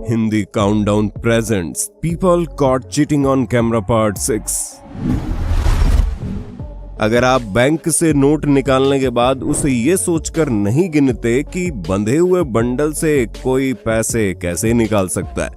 Hindi Countdown presents People Caught Cheating on Camera Part 6। अगर आप bank से note निकालने के बाद उसे ये सोचकर नहीं गिनते कि बंधे हुए बंडल से कोई पैसे कैसे निकाल सकता है,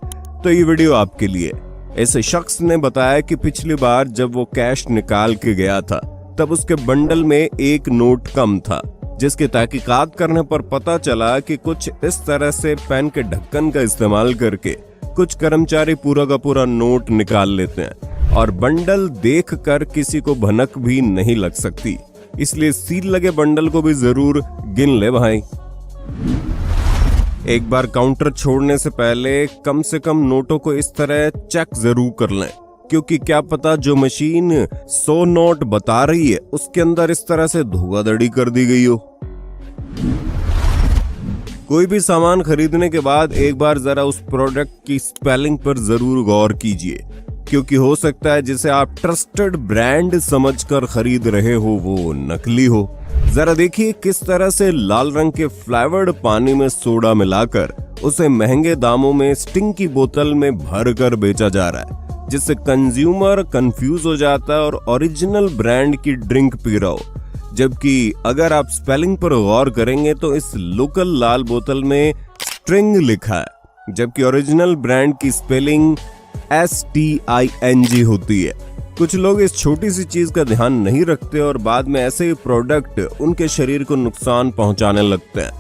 तो ये वीडियो आपके लिए। इस शख्स ने बताया कि पिछली बार जब वो कैश निकाल के गया था तब उसके बंडल में एक नोट कम था, जिसकी तहकीकात करने पर पता चला कि कुछ इस तरह से पेन के ढक्कन का इस्तेमाल करके कुछ कर्मचारी पूरा का पूरा नोट निकाल लेते हैं और बंडल देखकर किसी को भनक भी नहीं लग सकती। इसलिए सील लगे बंडल को भी जरूर गिन ले भाई। एक बार काउंटर छोड़ने से पहले कम से कम नोटों को इस तरह चेक जरूर कर लें, क्योंकि क्या पता जो मशीन 100 नोट बता रही है उसके अंदर इस तरह से धोखाधड़ी कर दी गई हो। कोई भी सामान खरीदने के बाद एक बार जरा उस प्रोडक्ट की स्पेलिंग पर जरूर गौर कीजिए, क्योंकि हो सकता है जिसे आप ट्रस्टेड ब्रांड समझकर खरीद रहे हो वो नकली हो। जरा देखिए किस तरह से लाल रंग के फ्लेवर्ड पानी में सोडा मिलाकर उसे महंगे दामों में स्टिंग की बोतल में भर कर बेचा जा रहा है, जिससे कंज्यूमर कंफ्यूज हो जाता है और ओरिजिनल ब्रांड की ड्रिंक पी रहा हो। जबकि अगर आप स्पेलिंग पर गौर करेंगे तो इस लोकल लाल बोतल में स्ट्रिंग लिखा है, जबकि ओरिजिनल ब्रांड की स्पेलिंग STING होती है। कुछ लोग इस छोटी सी चीज का ध्यान नहीं रखते और बाद में ऐसे ही प्रोडक्ट उनके शरीर को नुकसान पहुंचाने लगते हैं।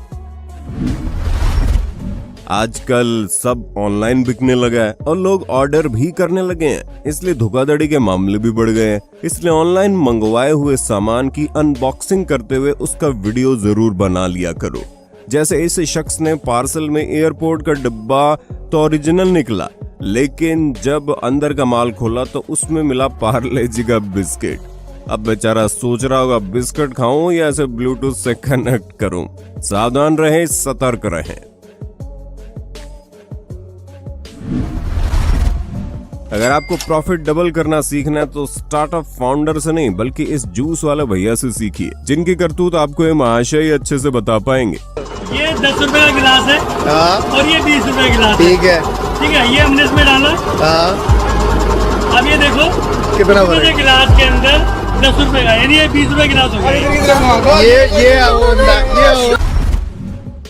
आजकल सब ऑनलाइन बिकने लगा है और लोग ऑर्डर भी करने लगे हैं, इसलिए धोखाधड़ी के मामले भी बढ़ गए हैं। इसलिए ऑनलाइन मंगवाए हुए सामान की अनबॉक्सिंग करते हुए उसका वीडियो जरूर बना लिया करो। जैसे इस शख्स ने पार्सल में एयरपोर्ट का डिब्बा तो ओरिजिनल निकला, लेकिन जब अंदर का माल खोला तो उसमें मिला पार्ले जी का बिस्किट। अब बेचारा सोच रहा होगा बिस्किट खाऊं या इसे ब्लूटूथ से कनेक्ट करूं। सावधान रहें, सतर्क रहें। अगर आपको प्रॉफिट डबल करना सीखना है तो स्टार्टअप फाउंडर से नहीं बल्कि इस जूस वाले भैया से सीखिए, जिनकी करतूत आपको ये महाशय ही अच्छे से बता पाएंगे। ये 10 रुपए का गिलास है और ये 20 रुपए का गिलास ठीक है, ठीक है। ये हमने इसमें डाला। अब ये देखो कितना गिलास के अंदर 10 रुपए का, यानी ये 20 रुपए गिलास हो गया। ये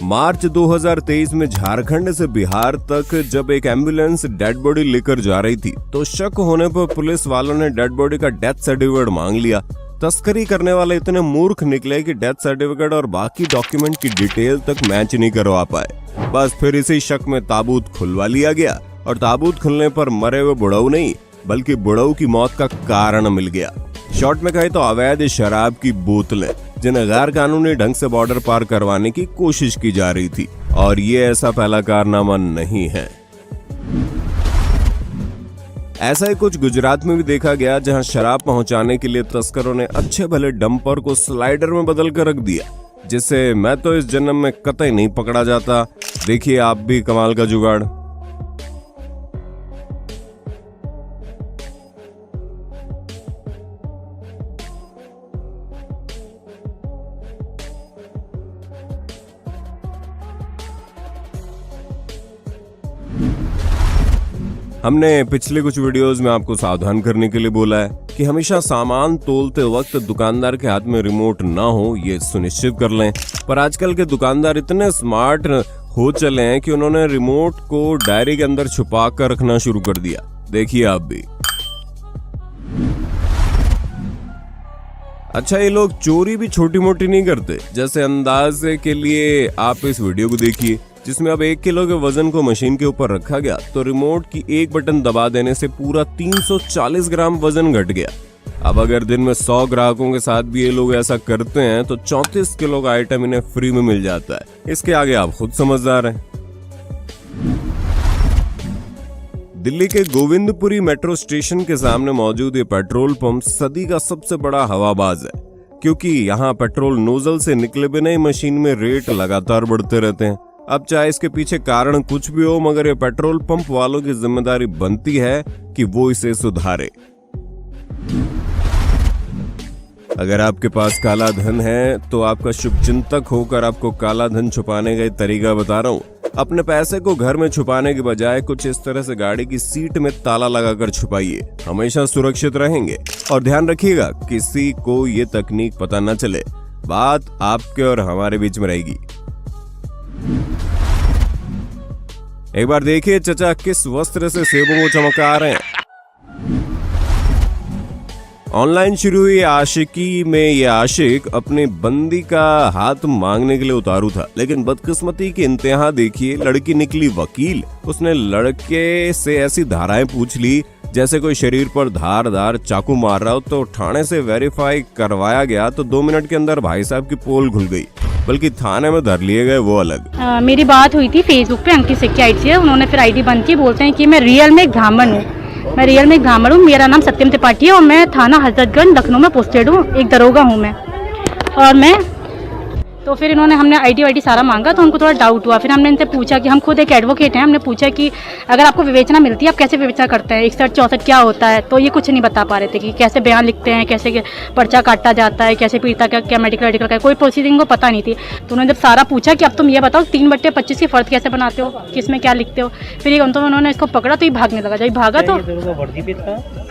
मार्च 2023 में झारखंड से बिहार तक जब एक एम्बुलेंस डेड बॉडी लेकर जा रही थी तो शक होने पर पुलिस वालों ने डेड बॉडी का डेथ सर्टिफिकेट मांग लिया। तस्करी करने वाले इतने मूर्ख निकले कि डेथ सर्टिफिकेट और बाकी डॉक्यूमेंट की डिटेल तक मैच नहीं करवा पाए। बस फिर इसी शक में ताबूत खुलवा लिया गया और ताबूत खुलने पर मरे हुए बुढ़ऊ नहीं बल्कि बुढ़ऊ की मौत का कारण मिल गया। शॉर्ट में कहे तो अवैध शराब की बोतलें, जिन्हें गैर कानूनी ढंग से बॉर्डर पार करवाने की कोशिश की जा रही थी, और ये ऐसा पहला कारनामा नहीं है। ऐसा ही कुछ गुजरात में भी देखा गया, जहां शराब पहुंचाने के लिए तस्करों ने अच्छे भले डंपर को स्लाइडर में बदल कर रख दिया, जिससे मैं तो इस जन्म में कतई नहीं पकड़ा जाता। देखिए आप भी कमाल का जुगाड़। हमने पिछले कुछ वीडियोस में आपको सावधान करने के लिए बोला है कि हमेशा सामान तोलते वक्त दुकानदार के हाथ में रिमोट ना हो, ये सुनिश्चित कर लें। पर आजकल के दुकानदार इतने स्मार्ट हो चले हैं कि उन्होंने रिमोट को डायरी के अंदर छुपा कर रखना शुरू कर दिया। देखिए आप भी। अच्छा, ये लोग चोरी भी छोटी मोटी नहीं करते। जैसे अंदाजे के लिए आप इस वीडियो को देखिए, जिसमें अब 1 किलो के वजन को मशीन के ऊपर रखा गया तो रिमोट की एक बटन दबा देने से पूरा 340 ग्राम वजन घट गया। अब अगर दिन में 100 ग्राहकों के साथ भी ये लोग ऐसा करते हैं तो 34 किलो का आइटम इन्हें फ्री में मिल जाता है। इसके आगे आप खुद समझदार हैं। दिल्ली के गोविंदपुरी मेट्रो स्टेशन के सामने मौजूद ये पेट्रोल पंप सदी का सबसे बड़ा हवाबाज है, क्योंकि यहाँ पेट्रोल नोजल से निकले बिना ही मशीन में रेट लगातार बढ़ते रहते हैं। अब चाहे इसके पीछे कारण कुछ भी हो, मगर ये पेट्रोल पंप वालों की जिम्मेदारी बनती है कि वो इसे सुधारे। अगर आपके पास काला धन है तो आपका शुभचिंतक होकर आपको काला धन छुपाने का तरीका बता रहा हूँ। अपने पैसे को घर में छुपाने के बजाय कुछ इस तरह से गाड़ी की सीट में ताला लगाकर छुपाइए, हमेशा सुरक्षित रहेंगे। और ध्यान रखिएगा किसी को ये तकनीक पता न चले, बात आपके और हमारे बीच में रहेगी। एक बार देखिए चचा किस वस्त्र से सेबों को चमका रहे हैं। ऑनलाइन शुरू हुई आशिकी में ये आशिक अपनी बंदी का हाथ मांगने के लिए उतारू था, लेकिन बदकिस्मती की इंतहा देखिए, लड़की निकली वकील। उसने लड़के से ऐसी धाराएं पूछ ली जैसे कोई शरीर पर धारदार चाकू मार रहा हो। तो थाने से वेरीफाई करवाया गया तो 2 मिनट के अंदर भाई साहब की पोल खुल गई, बल्कि थाने में धर लिए गए वो अलग। मेरी बात हुई थी फेसबुक पे अंकित सिंह की आईडी से, उन्होंने फिर आईडी बंद की। बोलते हैं कि मैं रियल में एक ब्राह्मण हूँ, मैं रियल में एक ब्राह्मण हूँ, मेरा नाम सत्यम त्रिपाठी है और मैं थाना हजरतगंज लखनऊ में पोस्टेड हूँ, एक दरोगा हूँ मैं। और मैं तो फिर इन्होंने हमने आईडी सारा मांगा तो उनको थोड़ा डाउट हुआ। फिर हमने इनसे पूछा कि हम खुद एक एडवोकेट हैं, हमने पूछा कि अगर आपको विवेचना मिलती है आप कैसे विवेचना करते हैं, 61-64 क्या होता है। तो ये कुछ नहीं बता पा रहे थे कि कैसे बयान लिखते हैं, कैसे पर्चा काटा जाता है, कैसे पीड़िता का क्या मेडिकल का कोई प्रोसीडिंग को पता नहीं थी। तो उन्होंने जब सारा पूछा कि अब तुम ये बताओ 3/25 की फर्ज कैसे बनाते हो, किसमें क्या लिखते हो। फिर ये तो उन्होंने इसको पकड़ा तो ये भागने लगा। जब भागा तो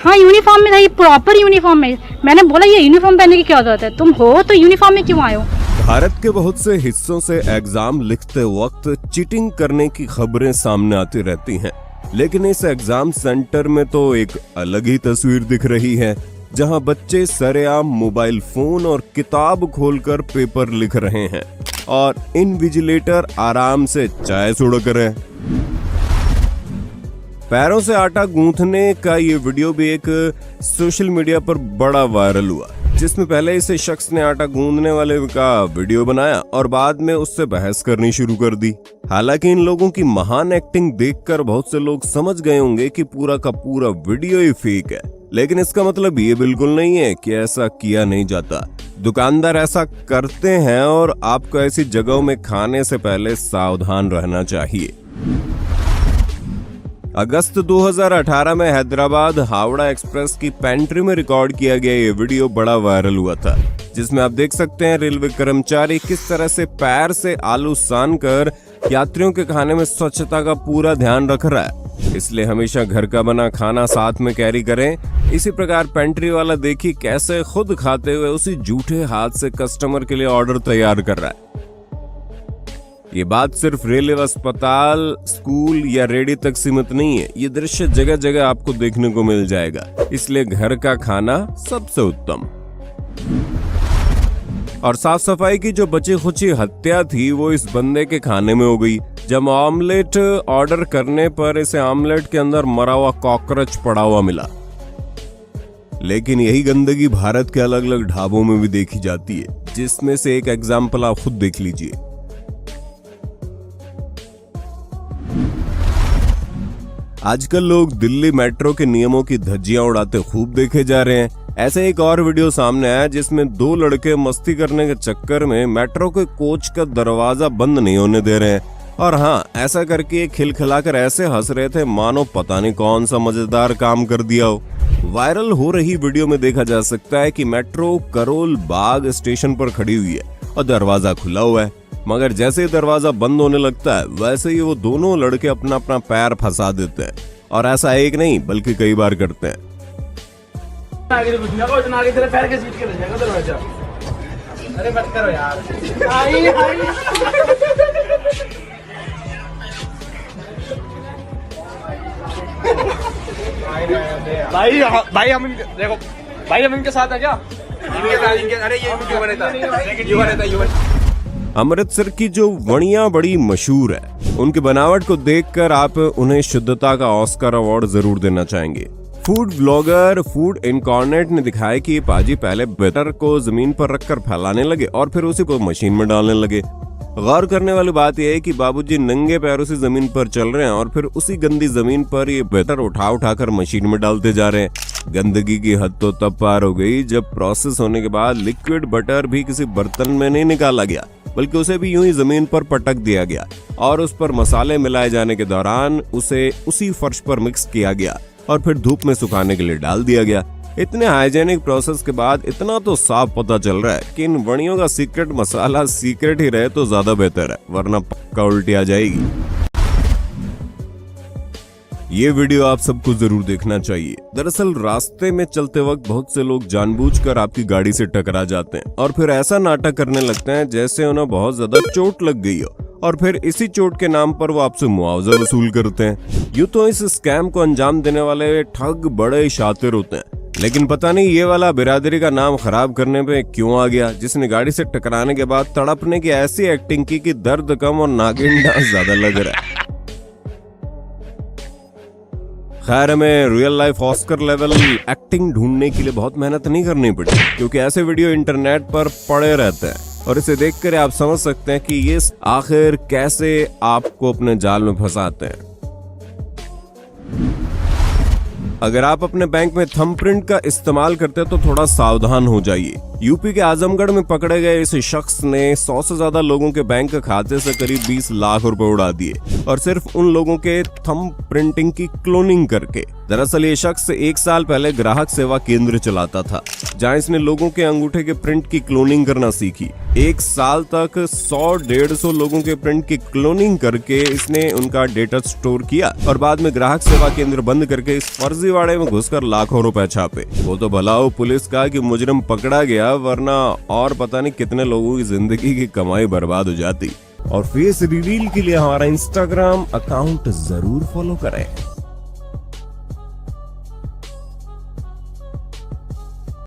हाँ यूनिफॉर्म में था, ये प्रॉपर यूनिफॉर्म में। मैंने बोला ये यूनिफॉर्म पहनने की क्या जरूरत है, तुम हो तो यूनिफॉर्म में क्यों आए हो। भारत के बहुत से हिस्सों से एग्जाम लिखते वक्त चीटिंग करने की खबरें सामने आती रहती हैं, लेकिन इस एग्जाम सेंटर में तो एक अलग ही तस्वीर दिख रही है, जहां बच्चे सरेआम मोबाइल फोन और किताब खोलकर पेपर लिख रहे हैं और इनविजिलेटर आराम से चाय सुड़क रहे हैं। पैरों से आटा गूंथने का ये वीडियो भी एक सोशल मीडिया पर बड़ा वायरल हुआ, जिसमें पहले इसे शख्स ने आटा गूंदने वाले का वीडियो बनाया और बाद में उससे बहस करनी शुरू कर दी। हालांकि इन लोगों की महान एक्टिंग देखकर बहुत से लोग समझ गए होंगे कि पूरा का पूरा वीडियो ही फेक है, लेकिन इसका मतलब ये बिल्कुल नहीं है कि ऐसा किया नहीं जाता। दुकानदार ऐसा करते हैं और आपको ऐसी जगहों में खाने से पहले सावधान रहना चाहिए। अगस्त 2018 में हैदराबाद हावड़ा एक्सप्रेस की पेंट्री में रिकॉर्ड किया गया ये वीडियो बड़ा वायरल हुआ था, जिसमें आप देख सकते हैं रेलवे कर्मचारी किस तरह से पैर से आलू सान कर यात्रियों के खाने में स्वच्छता का पूरा ध्यान रख रहा है। इसलिए हमेशा घर का बना खाना साथ में कैरी करें। इसी प्रकार पेंट्री वाला देखिए कैसे खुद खाते हुए उसी जूठे हाथ से कस्टमर के लिए ऑर्डर तैयार कर रहा है। ये बात सिर्फ रेलवे, अस्पताल, स्कूल या रेडी तक सीमित नहीं है, ये दृश्य जगह जगह आपको देखने को मिल जाएगा। इसलिए घर का खाना सबसे उत्तम। और साफ सफाई की जो बची खुची हत्या थी वो इस बंदे के खाने में हो गई। जब ऑमलेट ऑर्डर करने पर इसे ऑमलेट के अंदर मरा हुआ कॉकरोच पड़ा हुआ मिला। लेकिन यही गंदगी भारत के अलग अलग ढाबों में भी देखी जाती है, जिसमें से एक एग्जाम्पल आप खुद देख लीजिए। आजकल लोग दिल्ली मेट्रो के नियमों की धज्जियां उड़ाते खूब देखे जा रहे हैं। ऐसे एक और वीडियो सामने आया जिसमें 2 लड़के मस्ती करने के चक्कर में मेट्रो के कोच का दरवाजा बंद नहीं होने दे रहे हैं। और हाँ, ऐसा करके खिलखिलाकर ऐसे हंस रहे थे मानो पता नहीं कौन सा मजेदार काम कर दिया हो। वायरल हो रही वीडियो में देखा जा सकता है कि मेट्रो करोल बाग स्टेशन पर खड़ी हुई है और दरवाजा खुला हुआ है, मगर जैसे ही दरवाजा बंद होने लगता है वैसे ही वो दोनों लड़के अपना अपना पैर फंसा देते हैं। और ऐसा एक नहीं बल्कि कई बार करते हैं। अरे मत करो यार। भाई हम देखो भाई हम इनके साथ है क्या? अरे ये क्यों बनेता? अमृतसर की जो वड़ियां बड़ी मशहूर है, उनकी बनावट को देखकर आप उन्हें शुद्धता का ऑस्कर अवार्ड जरूर देना चाहेंगे। फूड ब्लॉगर फूड इनकॉर्नेट ने दिखाया कि पाजी पहले बैटर को जमीन पर रखकर फैलाने लगे और फिर उसी को मशीन में डालने लगे। गौर करने वाली बात यह है कि बाबूजी नंगे पैरों से जमीन पर चल रहे हैं और फिर उसी गंदी जमीन पर ये बैटर उठाकर मशीन में डालते जा रहे हैं। गंदगी की हद तो तब पार हो गई जब प्रोसेस होने के बाद लिक्विड बटर भी किसी बर्तन में नहीं निकाला गया, बल्कि उसे भी यूं ही जमीन पर पटक दिया गया और उस पर मसाले मिलाए जाने के दौरान उसे उसी फर्श पर मिक्स किया गया और फिर धूप में सुखाने के लिए डाल दिया गया। इतने हाइजेनिक प्रोसेस के बाद इतना तो साफ पता चल रहा है कि इन वड़ियों का सीक्रेट मसाला सीक्रेट ही रहे तो ज्यादा बेहतर है, वरना पक्का उल्टी आ जाएगी। ये वीडियो आप सबको जरूर देखना चाहिए। दरअसल रास्ते में चलते वक्त बहुत से लोग जानबूझकर आपकी गाड़ी से टकरा जाते हैं और फिर ऐसा नाटक करने लगते हैं जैसे उन्हें बहुत ज्यादा चोट लग गई हो, और फिर इसी चोट के नाम पर वो आपसे मुआवजा वसूल करते हैं। यूं तो इस स्कैम को अंजाम देने वाले ठग बड़े शातिर होते हैं, लेकिन पता नहीं ये वाला बिरादरी का नाम खराब करने पे क्यों आ गया, जिसने गाड़ी से टकराने के बाद तड़पने की ऐसी एक्टिंग की कि दर्द कम और नागिन डांस ज्यादा लग रहा है। खैर, हमें real life Oscar level acting ढूंढने के लिए बहुत मेहनत नहीं करनी पड़ी, क्योंकि ऐसे वीडियो इंटरनेट पर पड़े रहते हैं और इसे देखकर आप समझ सकते हैं कि ये आखिर कैसे आपको अपने जाल में फंसाते हैं। अगर आप अपने बैंक में थंबप्रिंट का इस्तेमाल करते हैं तो थोड़ा सावधान हो जाइए। यूपी के आजमगढ़ में पकड़े गए इस शख्स ने 100 से ज्यादा लोगों के बैंक खाते से करीब 20 लाख रुपए उड़ा दिए, और सिर्फ उन लोगों के थंब प्रिंटिंग की क्लोनिंग करके। दरअसल ये शख्स 1 साल पहले ग्राहक सेवा केंद्र चलाता था, जहां इसने लोगों के अंगूठे के प्रिंट की क्लोनिंग करना सीखी। 1 साल तक 100-150 लोगों के प्रिंट की क्लोनिंग करके इसने उनका डेटा स्टोर किया और बाद में ग्राहक सेवा केंद्र बंद करके इस फर्जीवाड़े में घुसकर लाखों रुपए छापे। वो तो भला हो पुलिस का कि मुजरिम पकड़ा गया, वरना और पता नहीं कितने लोगों की जिंदगी की कमाई बर्बाद हो जाती। और फेस रिवील के लिए हमारा इंस्टाग्राम अकाउंट जरूर फॉलो करें।